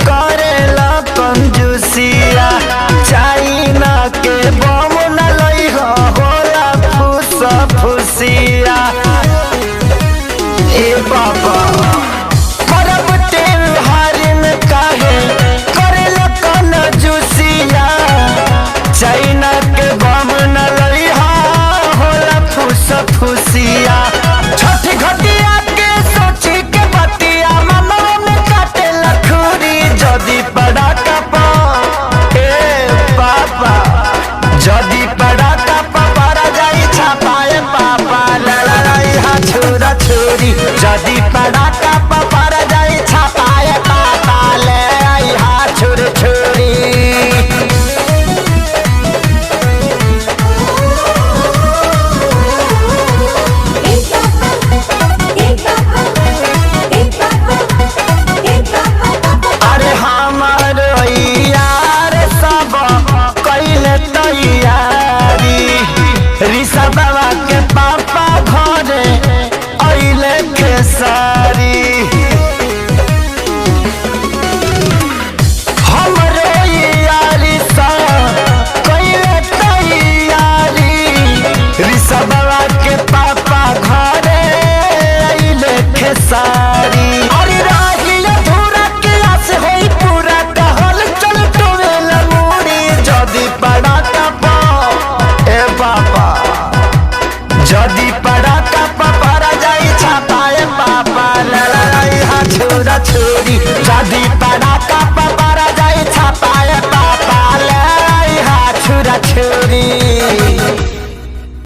करेला कंजूसिया चाइना के बम न लई होला फुस फुसिया। ए बाबा परब त्योहार में काहे करेला कंजूसिया चाइना के बम न लई होला फुस फुसिया। छठी घटिया के सोची के बतिया मनवा में काटे लखुरी जदी पड़ाका पा ए पापा जदी पड़ाका पा परा जाई छापाए पापा लड़ाई हा छुरा छुरी जदी पड़ाका पा परा जाई छापाए पापा ले आई हा छुर छुरी। ऋषा बाबा के पापा घरे अइले खेसारी हमरे यारी सा कइले तैयारी। ऋषा बाबा के पापा घरे अइले खेसारी अरे राही अधूरा के आस होई पूरा कहल चल टोवेला मुड़ी जदी पड़ाका पा ए बाबा जदी पड़ाका पा परा जाई छापाए पापा लड़ाई हा छुरा छुरी जदी पड़ाका पा परा जाई छापाए पापा लड़ाई हा छुरा छुरी।